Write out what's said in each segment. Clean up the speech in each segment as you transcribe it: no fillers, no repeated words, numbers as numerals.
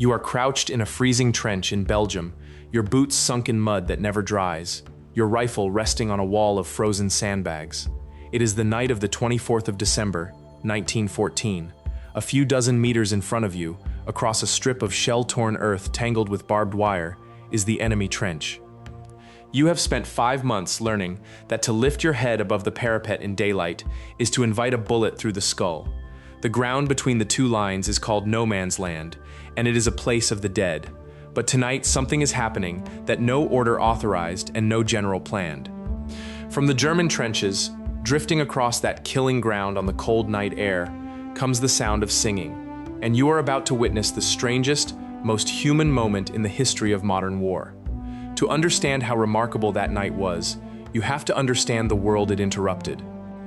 You are crouched in a freezing trench in Belgium, your boots sunk in mud that never dries, your rifle resting on a wall of frozen sandbags. It is the night of the 24th of December, 1914. A few dozen meters in front of you, across a strip of shell-torn earth tangled with barbed wire, is the enemy trench. You have spent 5 months learning that to lift your head above the parapet in daylight is to invite a bullet through the skull. The ground between the two lines is called no man's land, and it is a place of the dead. But tonight something is happening that no order authorized and no general planned. From the German trenches, drifting across that killing ground on the cold night air, comes the sound of singing, and you are about to witness the strangest, most human moment in the history of modern war. To understand how remarkable that night was, you have to understand the world it interrupted.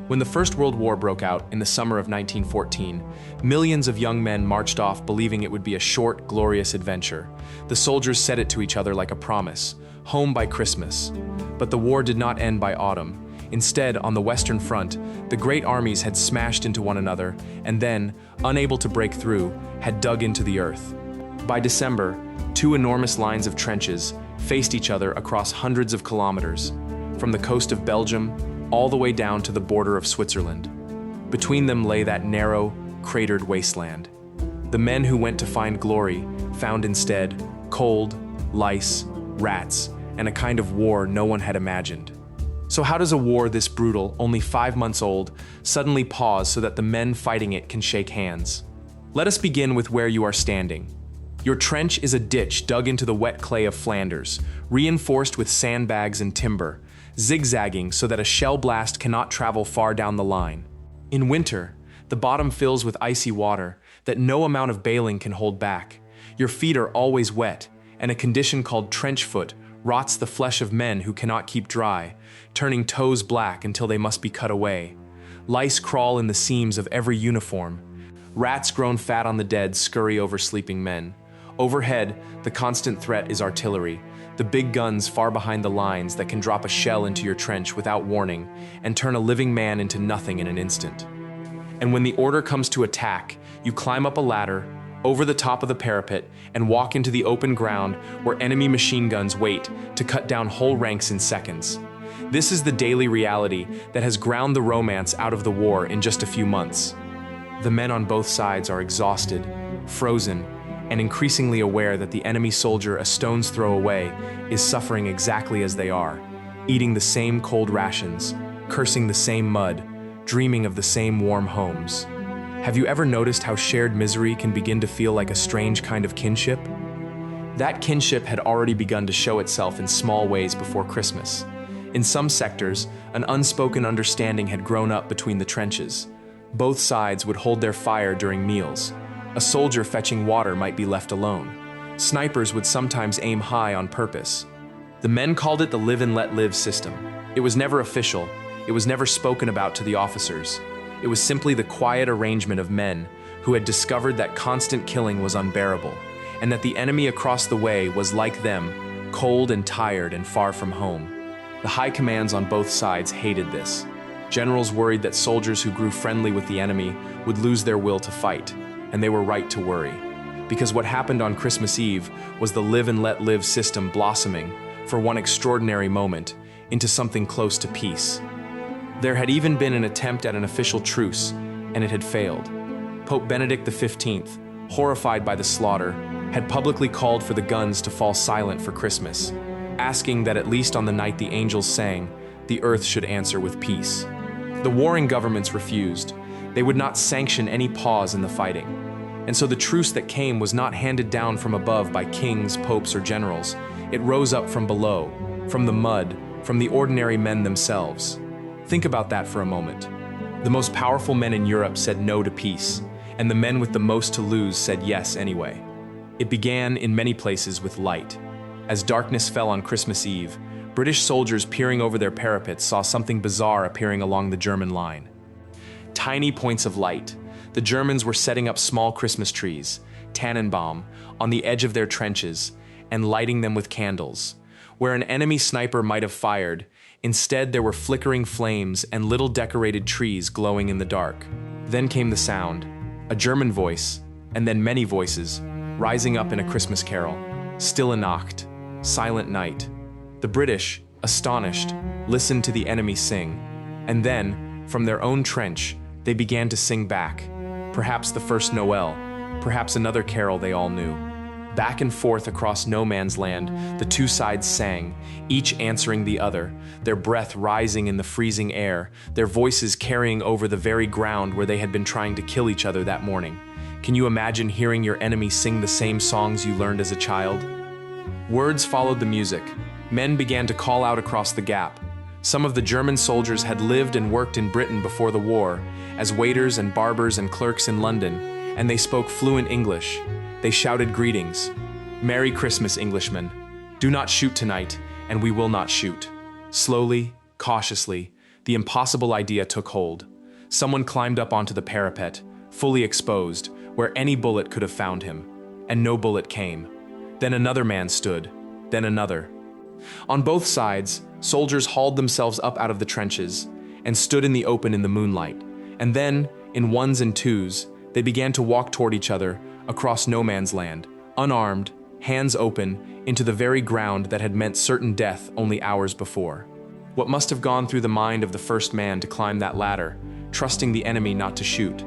When the First World War broke out in the summer of 1914, millions of young men marched off believing it would be a short, glorious adventure. The soldiers said it to each other like a promise, home by Christmas. But the war did not end by autumn. Instead, on the Western Front, the great armies had smashed into one another and then, unable to break through, had dug into the earth. By December, two enormous lines of trenches faced each other across hundreds of kilometers, from the coast of Belgium all the way down to the border of Switzerland. Between them lay that narrow, cratered wasteland. The men who went to find glory found instead cold, lice, rats, and a kind of war no one had imagined. So how does a war this brutal, only 5 months old, suddenly pause so that the men fighting it can shake hands? Let us begin with where you are standing. Your trench is a ditch dug into the wet clay of Flanders, reinforced with sandbags and timber, zigzagging so that a shell blast cannot travel far down the line. In winter, the bottom fills with icy water that no amount of bailing can hold back. Your feet are always wet, and a condition called trench foot rots the flesh of men who cannot keep dry, turning toes black until they must be cut away. Lice crawl in the seams of every uniform. Rats grown fat on the dead scurry over sleeping men. Overhead, the constant threat is artillery, the big guns far behind the lines that can drop a shell into your trench without warning and turn a living man into nothing in an instant. And when the order comes to attack, you climb up a ladder, over the top of the parapet, and walk into the open ground where enemy machine guns wait to cut down whole ranks in seconds. This is the daily reality that has ground the romance out of the war in just a few months. The men on both sides are exhausted, frozen, and increasingly aware that the enemy soldier a stone's throw away is suffering exactly as they are, eating the same cold rations, cursing the same mud, dreaming of the same warm homes. Have you ever noticed how shared misery can begin to feel like a strange kind of kinship? That kinship had already begun to show itself in small ways before Christmas. In some sectors, an unspoken understanding had grown up between the trenches. Both sides would hold their fire during meals. A soldier fetching water might be left alone. Snipers would sometimes aim high on purpose. The men called it the live and let live system. It was never official. It was never spoken about to the officers. It was simply the quiet arrangement of men who had discovered that constant killing was unbearable, and that the enemy across the way was like them, cold and tired and far from home. The high commands on both sides hated this. Generals worried that soldiers who grew friendly with the enemy would lose their will to fight. And they were right to worry, because what happened on Christmas Eve was the live and let live system blossoming, for one extraordinary moment, into something close to peace. There had even been an attempt at an official truce, and it had failed. Pope Benedict XV, horrified by the slaughter, had publicly called for the guns to fall silent for Christmas, asking that at least on the night the angels sang, the earth should answer with peace. The warring governments refused. They would not sanction any pause in the fighting. And so the truce that came was not handed down from above by kings, popes, or generals. It rose up from below, from the mud, from the ordinary men themselves. Think about that for a moment. The most powerful men in Europe said no to peace, and the men with the most to lose said yes anyway. It began in many places with light. As darkness fell on Christmas Eve, British soldiers peering over their parapets saw something bizarre appearing along the German line. Tiny points of light. The Germans were setting up small Christmas trees, Tannenbaum, on the edge of their trenches and lighting them with candles. Where an enemy sniper might have fired, instead there were flickering flames and little decorated trees glowing in the dark. Then came the sound, a German voice, and then many voices, rising up in a Christmas carol. Stille Nacht, silent night. The British, astonished, listened to the enemy sing, and then, from their own trench, they began to sing back. Perhaps the first Noel, perhaps another carol they all knew. Back and forth across no man's land, the two sides sang, each answering the other, their breath rising in the freezing air, their voices carrying over the very ground where they had been trying to kill each other that morning. Can you imagine hearing your enemy sing the same songs you learned as a child? Words followed the music. Men began to call out across the gap. Some of the German soldiers had lived and worked in Britain before the war, as waiters and barbers and clerks in London, and they spoke fluent English. They shouted greetings. Merry Christmas, Englishmen. Do not shoot tonight, and we will not shoot. Slowly, cautiously, the impossible idea took hold. Someone climbed up onto the parapet, fully exposed, where any bullet could have found him, and no bullet came. Then another man stood, then another. On both sides, soldiers hauled themselves up out of the trenches and stood in the open in the moonlight, and then, in ones and twos, they began to walk toward each other across no man's land, unarmed, hands open, into the very ground that had meant certain death only hours before. What must have gone through the mind of the first man to climb that ladder, trusting the enemy not to shoot?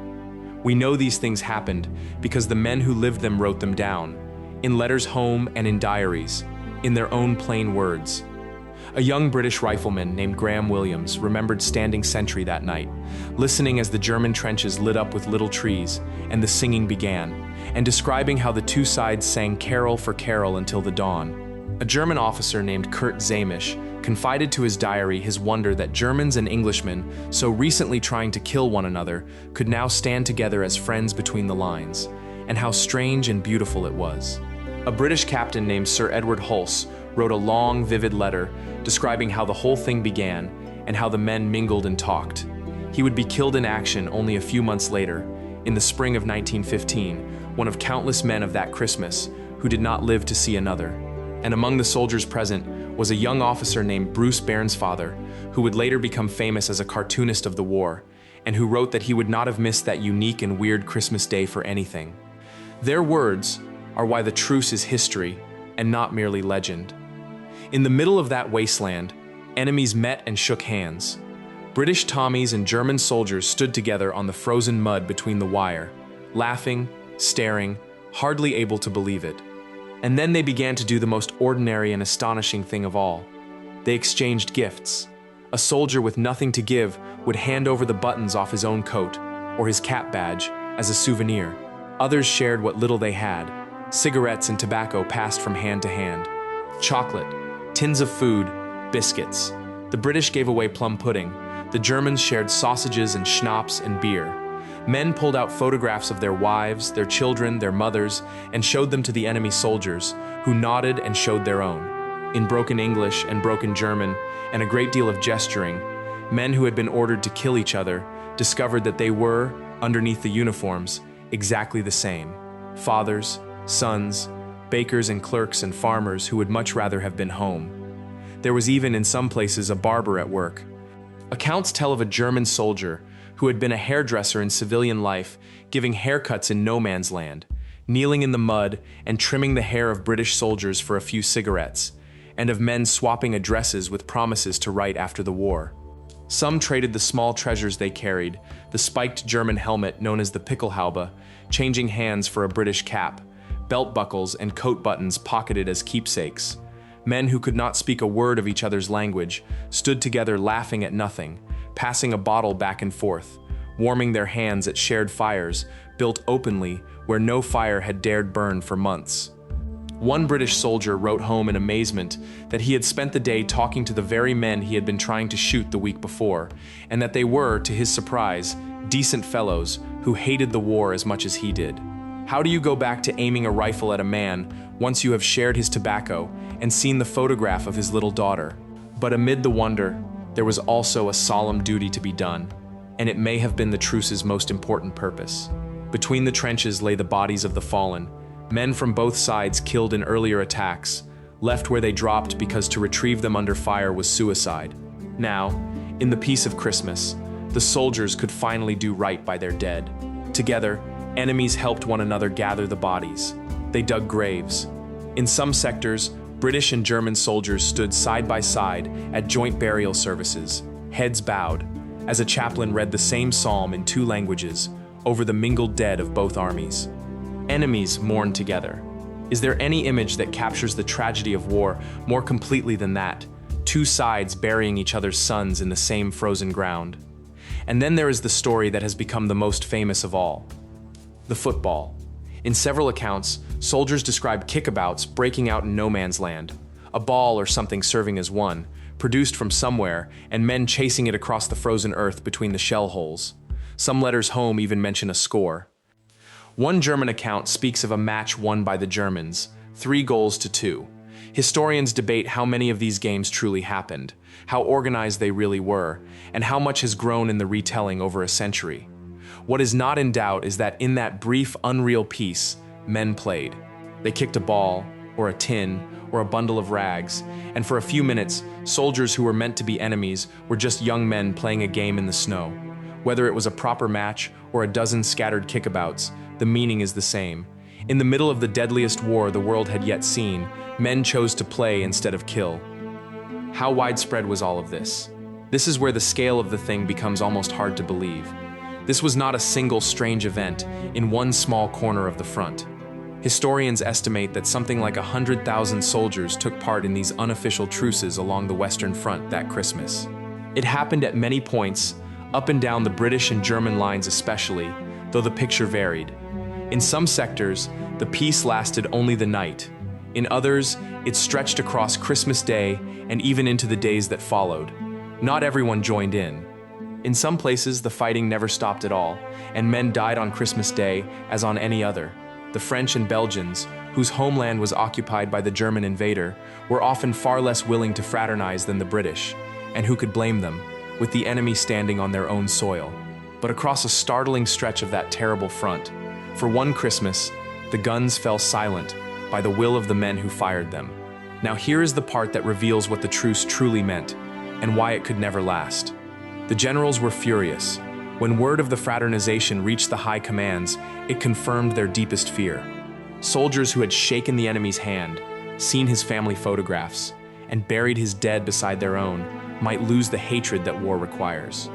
We know these things happened because the men who lived them wrote them down, in letters home and in diaries, in their own plain words. A young British rifleman named Graham Williams remembered standing sentry that night, listening as the German trenches lit up with little trees and the singing began, and describing how the two sides sang carol for carol until the dawn. A German officer named Kurt Zamisch confided to his diary his wonder that Germans and Englishmen, so recently trying to kill one another, could now stand together as friends between the lines, and how strange and beautiful it was. A British captain named Sir Edward Hulse wrote a long, vivid letter describing how the whole thing began and how the men mingled and talked. He would be killed in action only a few months later, in the spring of 1915, one of countless men of that Christmas who did not live to see another. And among the soldiers present was a young officer named Bruce Bairnsfather, who would later become famous as a cartoonist of the war, and who wrote that he would not have missed that unique and weird Christmas day for anything. Their words are why the truce is history and not merely legend. In the middle of that wasteland, enemies met and shook hands. British Tommies and German soldiers stood together on the frozen mud between the wire, laughing, staring, hardly able to believe it. And then they began to do the most ordinary and astonishing thing of all. They exchanged gifts. A soldier with nothing to give would hand over the buttons off his own coat or his cap badge as a souvenir. Others shared what little they had. Cigarettes and tobacco passed from hand to hand. Chocolate, tins of food, biscuits. The British gave away plum pudding. The Germans shared sausages and schnapps and beer. Men pulled out photographs of their wives, their children, their mothers, and showed them to the enemy soldiers, who nodded and showed their own. In broken English and broken German, and a great deal of gesturing, men who had been ordered to kill each other discovered that they were, underneath the uniforms, exactly the same. Fathers, sons, bakers and clerks and farmers who would much rather have been home. There was even in some places a barber at work. Accounts tell of a German soldier who had been a hairdresser in civilian life, giving haircuts in no man's land, kneeling in the mud and trimming the hair of British soldiers for a few cigarettes, and of men swapping addresses with promises to write after the war. Some traded the small treasures they carried, the spiked German helmet known as the Pickelhaube, changing hands for a British cap, belt buckles and coat buttons pocketed as keepsakes. Men who could not speak a word of each other's language stood together laughing at nothing, passing a bottle back and forth, warming their hands at shared fires built openly where no fire had dared burn for months. One British soldier wrote home in amazement that he had spent the day talking to the very men he had been trying to shoot the week before, and that they were, to his surprise, decent fellows who hated the war as much as he did. How do you go back to aiming a rifle at a man once you have shared his tobacco and seen the photograph of his little daughter? But amid the wonder, there was also a solemn duty to be done, and it may have been the truce's most important purpose. Between the trenches lay the bodies of the fallen, men from both sides killed in earlier attacks, left where they dropped because to retrieve them under fire was suicide. Now, in the peace of Christmas, the soldiers could finally do right by their dead. Together, enemies helped one another gather the bodies. they dug graves. In some sectors, British and German soldiers stood side by side at joint burial services, heads bowed, as a chaplain read the same psalm in two languages over the mingled dead of both armies. Enemies mourned together. Is there any image that captures the tragedy of war more completely than that? Two sides burying each other's sons in the same frozen ground. And then there is the story that has become the most famous of all: the football. In several accounts, soldiers describe kickabouts breaking out in no man's land, a ball or something serving as one, produced from somewhere, and men chasing it across the frozen earth between the shell holes. Some letters home even mention a score. One German account speaks of a match won by the Germans, 3-2. Historians debate how many of these games truly happened, how organized they really were, and how much has grown in the retelling over a century. What is not in doubt is that in that brief, unreal piece, men played. They kicked a ball, or a tin, or a bundle of rags, and for a few minutes, soldiers who were meant to be enemies were just young men playing a game in the snow. Whether it was a proper match or a dozen scattered kickabouts, the meaning is the same. In the middle of the deadliest war the world had yet seen, men chose to play instead of kill. How widespread was all of this? This is where the scale of the thing becomes almost hard to believe. This was not a single strange event in one small corner of the front. Historians estimate that something like 100,000 soldiers took part in these unofficial truces along the Western Front that Christmas. It happened at many points, up and down the British and German lines especially, though the picture varied. In some sectors, the peace lasted only the night. In others, it stretched across Christmas Day and even into the days that followed. Not everyone joined in. In some places, the fighting never stopped at all, and men died on Christmas Day as on any other. The French and Belgians, whose homeland was occupied by the German invader, were often far less willing to fraternize than the British, and who could blame them, with the enemy standing on their own soil. But across a startling stretch of that terrible front, for one Christmas, the guns fell silent by the will of the men who fired them. Now here is the part that reveals what the truce truly meant, and why it could never last. The generals were furious. When word of the fraternization reached the high commands, it confirmed their deepest fear. Soldiers who had shaken the enemy's hand, seen his family photographs, and buried his dead beside their own, might lose the hatred that war requires.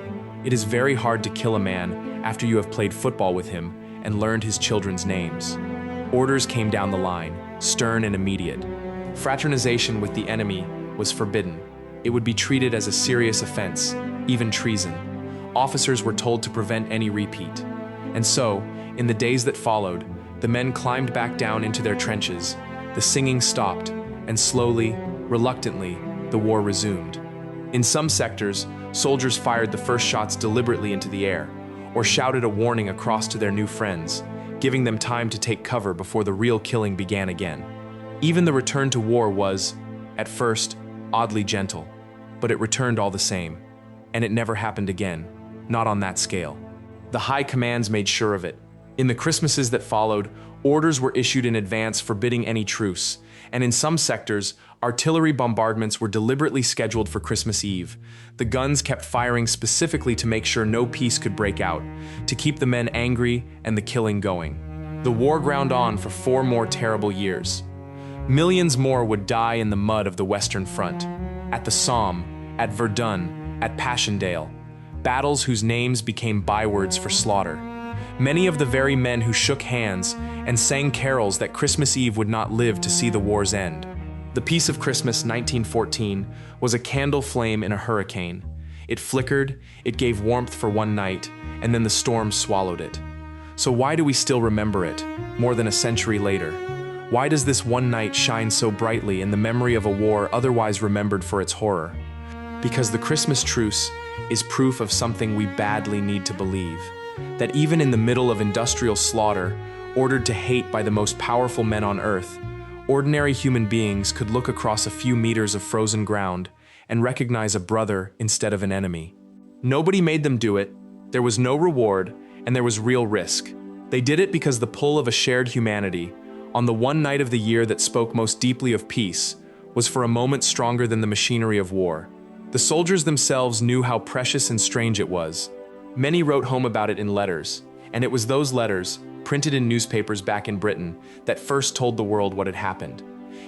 It is very hard to kill a man after you have played football with him and learned his children's names. Orders came down the line, stern and immediate. Fraternization with the enemy was forbidden. It would be treated as a serious offense, even treason. Officers were told to prevent any repeat. And so, in the days that followed, the men climbed back down into their trenches, the singing stopped, and slowly, reluctantly, the war resumed. In some sectors, soldiers fired the first shots deliberately into the air, or shouted a warning across to their new friends, giving them time to take cover before the real killing began again. Even the return to war was, at first, oddly gentle, but it returned all the same, and it never happened again, not on that scale. The high commands made sure of it. In the Christmases that followed, orders were issued in advance forbidding any truce, and in some sectors, artillery bombardments were deliberately scheduled for Christmas Eve. The guns kept firing specifically to make sure no peace could break out, to keep the men angry and the killing going. The war ground on for 4 more terrible years. Millions more would die in the mud of the Western Front, at the Somme, at Verdun, at Passchendaele, battles whose names became bywords for slaughter. Many of the very men who shook hands and sang carols that Christmas Eve would not live to see the war's end. The Peace of Christmas 1914 was a candle flame in a hurricane. It flickered, it gave warmth for one night, and then the storm swallowed it. So why do we still remember it, more than a century later? Why does this one night shine so brightly in the memory of a war otherwise remembered for its horror? Because the Christmas Truce is proof of something we badly need to believe, that even in the middle of industrial slaughter, ordered to hate by the most powerful men on earth, ordinary human beings could look across a few meters of frozen ground and recognize a brother instead of an enemy. Nobody made them do it, there was no reward, and there was real risk. They did it because the pull of a shared humanity, on the one night of the year that spoke most deeply of peace, was for a moment stronger than the machinery of war. The soldiers themselves knew how precious and strange it was. Many wrote home about it in letters, and it was those letters, printed in newspapers back in Britain, that first told the world what had happened.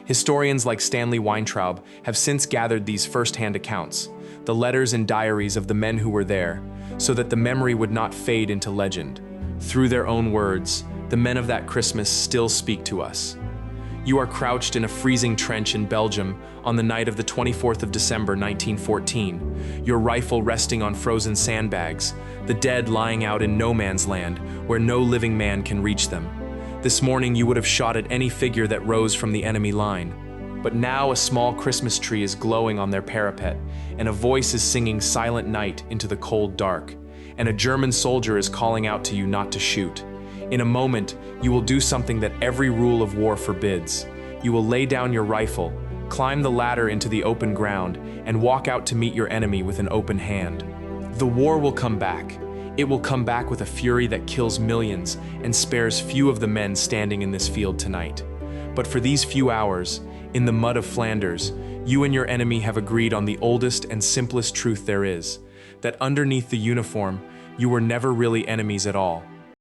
Historians like Stanley Weintraub have since gathered these first-hand accounts, the letters and diaries of the men who were there, so that the memory would not fade into legend. Through their own words, the men of that Christmas still speak to us. You are crouched in a freezing trench in Belgium on the night of the 24th of December 1914, your rifle resting on frozen sandbags, the dead lying out in no man's land where no living man can reach them. This morning you would have shot at any figure that rose from the enemy line. But now a small Christmas tree is glowing on their parapet, and a voice is singing Silent Night into the cold dark, and a German soldier is calling out to you not to shoot. In a moment, you will do something that every rule of war forbids. You will lay down your rifle, climb the ladder into the open ground, and walk out to meet your enemy with an open hand. The war will come back. It will come back with a fury that kills millions and spares few of the men standing in this field tonight. But for these few hours, in the mud of Flanders, you and your enemy have agreed on the oldest and simplest truth there is, that underneath the uniform, you were never really enemies at all.